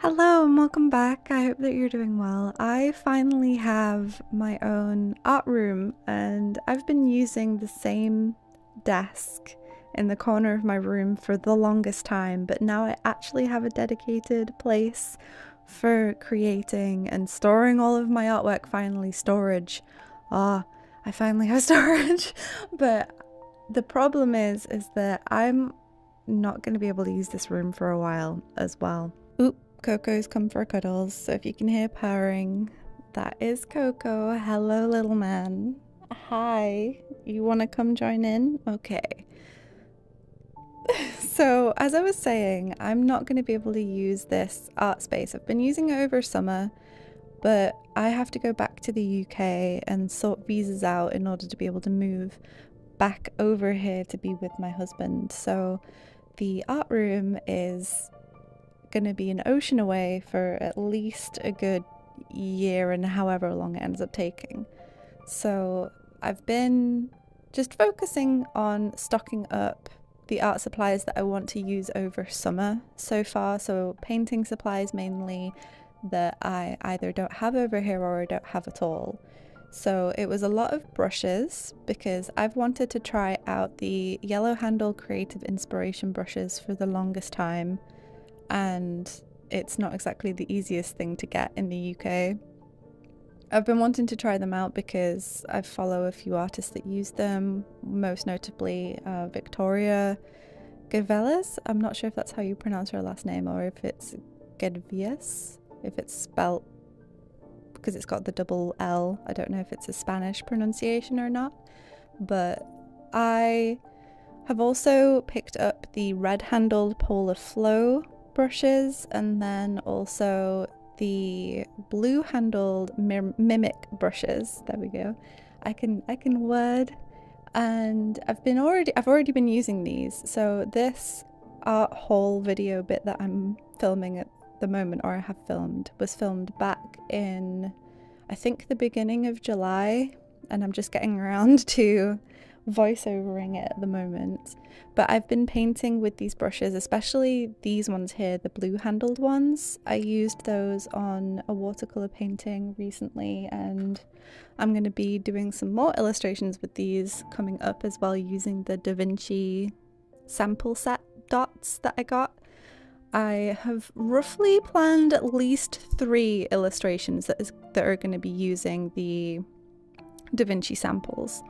Hello and welcome back. I hope that you're doing well. I finally have my own art room and I've been using the same desk in the corner of my room for the longest time, but now I actually have a dedicated place for creating and storing all of my artwork. Finally, storage. Ah, I finally have storage. But the problem is that I'm not going to be able to use this room for a while as well. Oop. Coco's come for cuddles, so if you can hear purring, that is Coco. Hello, little man. Hi. You want to come join in? Okay. So, as I was saying, I'm not going to be able to use this art space. I've been using it over summer, but I have to go back to the UK and sort visas out in order to be able to move back over here to be with my husband. So, the art room is going to be an ocean away for at least a good year and however long it ends up taking. So I've been just focusing on stocking up the art supplies that I want to use over summer so far. So painting supplies mainly that I either don't have over here or I don't have at all. So it was a lot of brushes because I've wanted to try out the Yellow Handle Creative Inspiration brushes for the longest time, and it's not exactly the easiest thing to get in the UK. I've been wanting to try them out because I follow a few artists that use them, most notably Victoria Gervais. I'm not sure if that's how you pronounce her last name or if it's Gervais, if it's spelt because it's got the double L. I don't know if it's a Spanish pronunciation or not, but I have also picked up the red-handled Polar Flow brushes and then also the blue-handled Mimic brushes. There we go. I can word, and I've already been using these. So this art haul video bit that I'm filming at the moment, or I have filmed, was filmed back in I think the beginning of July, and I'm just getting around to voiceovering it at the moment. But I've been painting with these brushes, especially these ones here, the blue handled ones. I used those on a watercolor painting recently, and I'm going to be doing some more illustrations with these coming up as well, using the Da Vinci sample set dots that I got. I have roughly planned at least 3 illustrations that are going to be using the Da Vinci samples.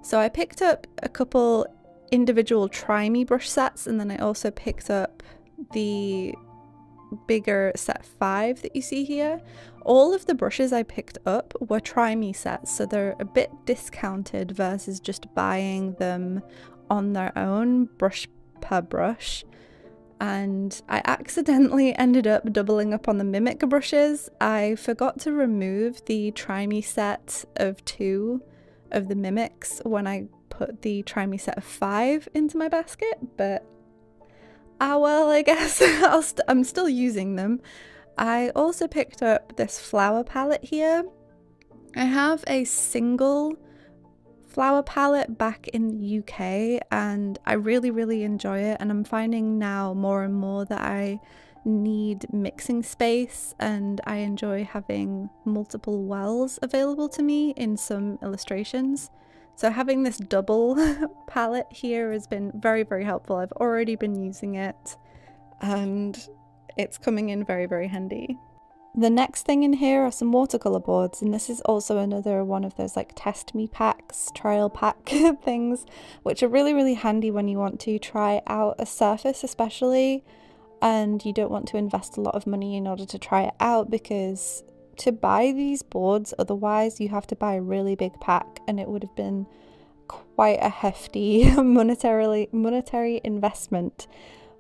So I picked up a couple individual Try Me brush sets, and then I also picked up the bigger set 5 that you see here. All of the brushes I picked up were Try Me sets, so they're a bit discounted versus just buying them on their own, brush per brush. And I accidentally ended up doubling up on the Mimic brushes. I forgot to remove the Try Me set of 2 of the Mimics when I put the Try Me set of 5 into my basket, but well, I guess I'm still using them. I also picked up this flower palette here. I have a single flower palette back in the UK and I really enjoy it, and I'm finding now more and more that I need mixing space and I enjoy having multiple wells available to me in some illustrations. So having this double palette here has been very helpful. I've already been using it and it's coming in very handy. The next thing in here are some watercolor boards, and this is also another one of those like test me packs, trial pack things, which are really handy when you want to try out a surface especially, and you don't want to invest a lot of money in order to try it out, because to buy these boards otherwise you have to buy a really big pack and it would have been quite a hefty monetary investment.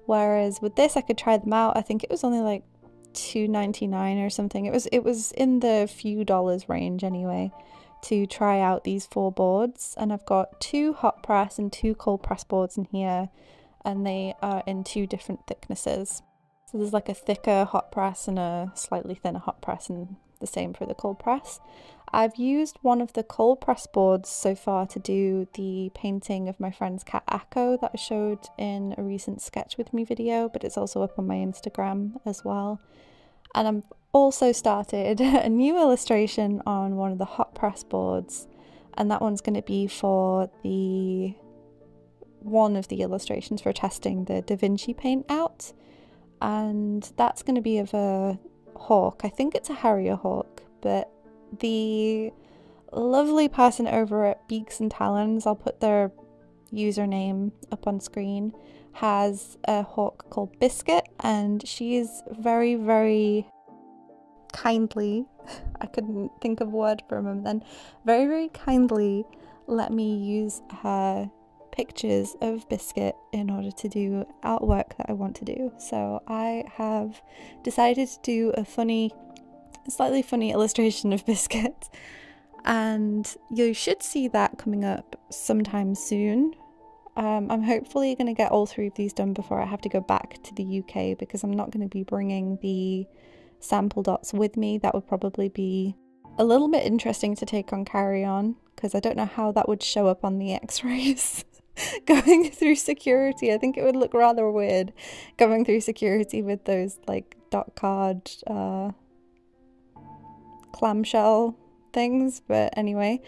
Whereas with this I could try them out. I think it was only like $2.99 or something. It was in the few dollars range anyway to try out these 4 boards, and I've got 2 hot press and 2 cold press boards in here, and they are in 2 different thicknesses. So there's like a thicker hot press and a slightly thinner hot press, and the same for the cold press. I've used one of the cold press boards so far to do the painting of my friend's cat Akko that I showed in a recent Sketch With Me video, but it's also up on my Instagram as well. And I've also started a new illustration on one of the hot press boards, and that one's going to be for one of the illustrations for testing the Da Vinci Paint out, and that's going to be of a hawk. I think it's a harrier hawk, but the lovely person over at Beaks and Talons, I'll put their username up on screen, has a hawk called Biscuit, and she's very, very kindly, I couldn't think of a word for a moment then, very, very kindly let me use her pictures of Biscuit in order to do artwork that I want to do. So I have decided to do a slightly funny illustration of Biscuit, and you should see that coming up sometime soon. I'm hopefully going to get all 3 of these done before I have to go back to the UK, because I'm not going to be bringing the sample dots with me. That would probably be a little bit interesting to take on carry-on, because I don't know how that would show up on the x-rays going through security. I think it would look rather weird going through security with those like dot card clamshell things. But anyway,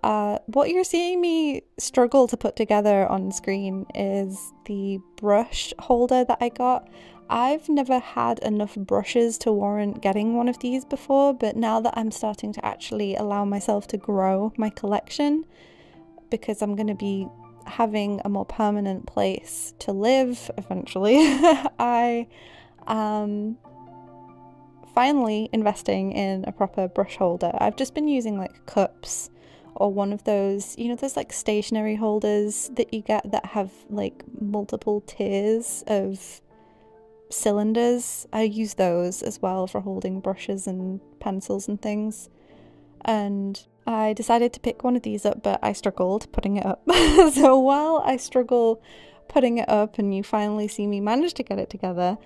what you're seeing me struggle to put together on screen is the brush holder that I got. I've never had enough brushes to warrant getting one of these before, but now that I'm starting to actually allow myself to grow my collection, because I'm going to be having a more permanent place to live eventually, I am finally investing in a proper brush holder. I've just been using like cups or one of those, you know, those like stationery holders that you get that have like multiple tiers of cylinders. I use those as well for holding brushes and pencils and things, and I decided to pick one of these up, but I struggled putting it up. So while I struggle putting it up and you finally see me manage to get it together,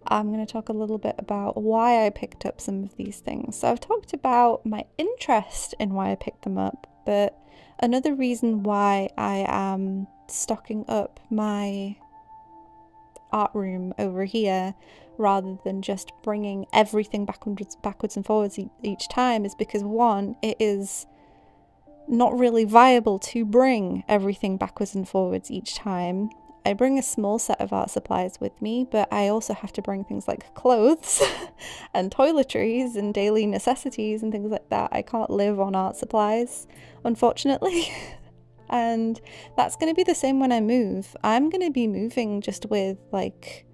I'm going to talk a little bit about why I picked up some of these things. So I've talked about my interest in why I picked them up, but another reason why I am stocking up my art room over here rather than just bringing everything backwards and forwards each time is because, one, it is not really viable to bring everything backwards and forwards each time. I bring a small set of art supplies with me, but I also have to bring things like clothes and toiletries and daily necessities and things like that. I can't live on art supplies, unfortunately. And that's going to be the same when I move. I'm going to be moving just with like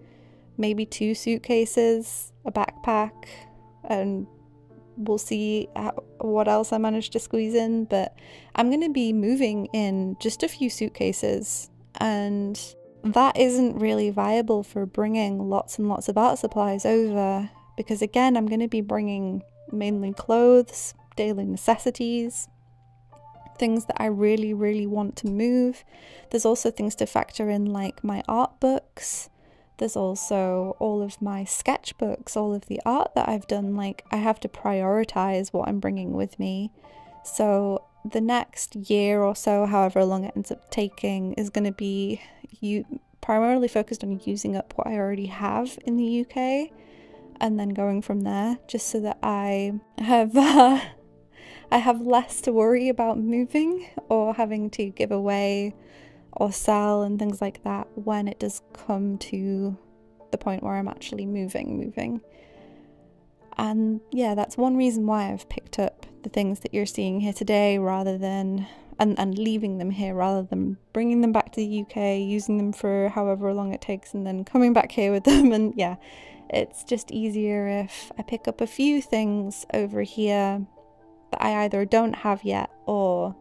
maybe 2 suitcases, a backpack, and we'll see what else I manage to squeeze in. But I'm going to be moving in just a few suitcases, and that isn't really viable for bringing lots and lots of art supplies over, because again, I'm going to be bringing mainly clothes, daily necessities, things that I really, really want to move. There's also things to factor in like my art books. There's also all of my sketchbooks, all of the art that I've done. Like, I have to prioritize what I'm bringing with me. So the next year or so, however long it ends up taking, is going to be primarily focused on using up what I already have in the UK, and then going from there, just so that I have less to worry about moving or having to give away or sell and things like that when it does come to the point where I'm actually moving. And yeah, that's one reason why I've picked up the things that you're seeing here today rather than and leaving them here rather than bringing them back to the UK, using them for however long it takes, and then coming back here with them. And yeah, it's just easier if I pick up a few things over here that I either don't have yet or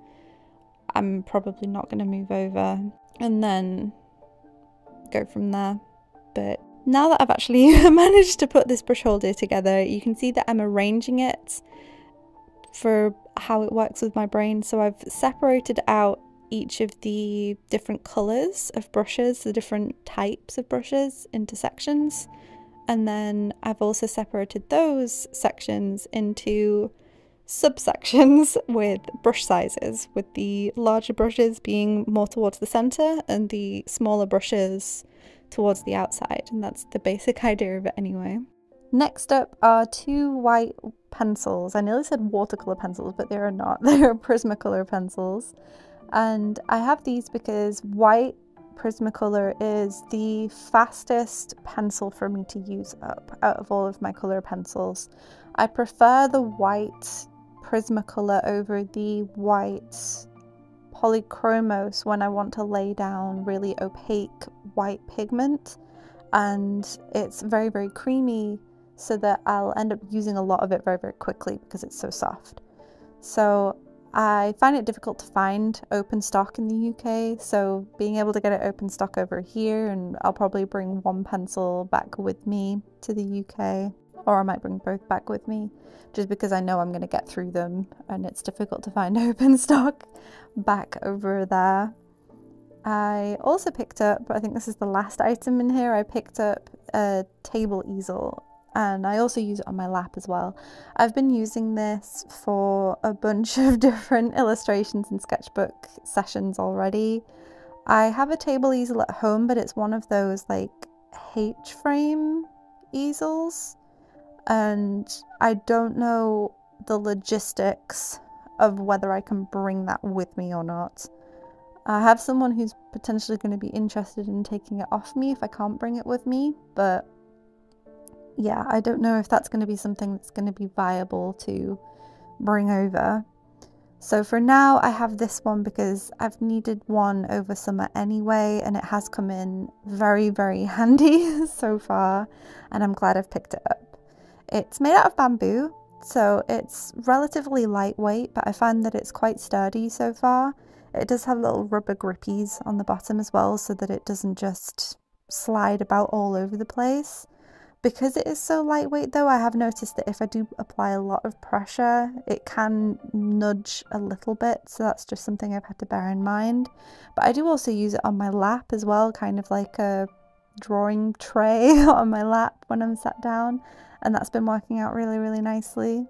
I'm probably not going to move over, and then go from there. But now that I've actually managed to put this brush holder together, you can see that I'm arranging it for how it works with my brain. So I've separated out each of the different colours of brushes, the different types of brushes, into sections, and then I've also separated those sections into subsections with brush sizes, with the larger brushes being more towards the center and the smaller brushes towards the outside, and that's the basic idea of it anyway. Next up are two white pencils. I nearly said watercolor pencils, but they are not. They're Prismacolor pencils. And I have these because white Prismacolor is the fastest pencil for me to use up out of all of my color pencils. I prefer the white Prismacolor over the white Polychromos when I want to lay down really opaque white pigment, and it's very, very creamy, so that I'll end up using a lot of it very, very quickly because it's so soft. So I find it difficult to find open stock in the UK, so being able to get it open stock over here, and I'll probably bring one pencil back with me to the UK, or I might bring both back with me, just because I know I'm going to get through them and it's difficult to find open stock back over there. I also picked up, I think this is the last item in here, I picked up a table easel, and I also use it on my lap as well. I've been using this for a bunch of different illustrations and sketchbook sessions already. I have a table easel at home, but it's one of those like H-frame easels, and I don't know the logistics of whether I can bring that with me or not. I have someone who's potentially going to be interested in taking it off me if I can't bring it with me, but yeah, I don't know if that's going to be something that's going to be viable to bring over. So for now, I have this one because I've needed one over summer anyway, and it has come in very, very handy so far, and I'm glad I've picked it up. It's made out of bamboo, so it's relatively lightweight, but I find that it's quite sturdy so far. It does have little rubber grippies on the bottom as well, so that it doesn't just slide about all over the place. Because it is so lightweight though, I have noticed that if I do apply a lot of pressure, it can nudge a little bit, so that's just something I've had to bear in mind. But I do also use it on my lap as well, kind of like a drawing tray on my lap when I'm sat down, and that's been working out really, really nicely.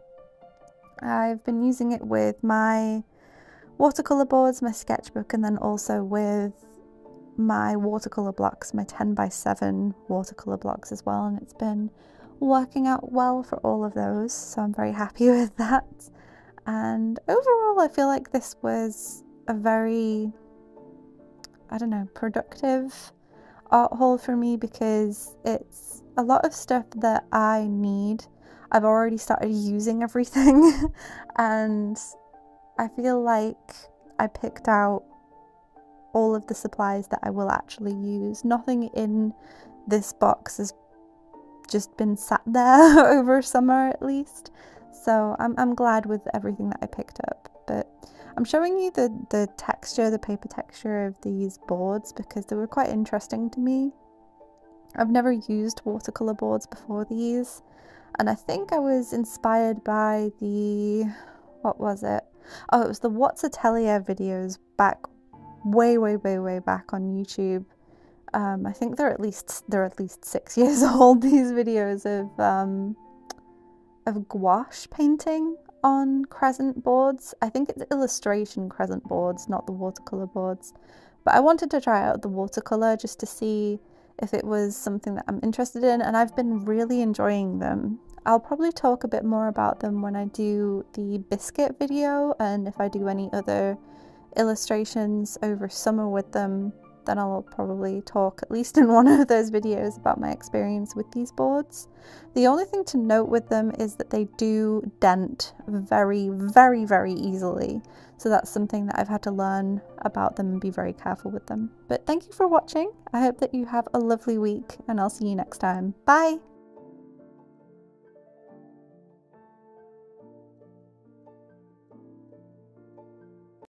I've been using it with my watercolor boards, my sketchbook, and then also with my watercolor blocks, my 10x7 watercolor blocks as well, and it's been working out well for all of those, so I'm very happy with that. And overall, I feel like this was a very, I don't know, productive art haul for me, because it's a lot of stuff that I need. I've already started using everything and I feel like I picked out all of the supplies that I will actually use. Nothing in this box has just been sat there over summer at least, so I'm glad with everything that I picked up. But I'm showing you the texture, the paper texture of these boards because they were quite interesting to me. I've never used watercolor boards before these, and I think I was inspired by the, what was it? Oh, it was the What's Atelier videos back way back on YouTube. I think they're at least 6 years old, these videos of gouache painting on crescent boards. I think it's illustration crescent boards, not the watercolor boards. But I wanted to try out the watercolor just to see if it was something that I'm interested in, and I've been really enjoying them. I'll probably talk a bit more about them when I do the biscuit video, and if I do any other illustrations over summer with them, then I'll probably talk at least in one of those videos about my experience with these boards. The only thing to note with them is that they do dent very easily, so that's something that I've had to learn about them and be very careful with them. But thank you for watching. I hope that you have a lovely week, and I'll see you next time. Bye!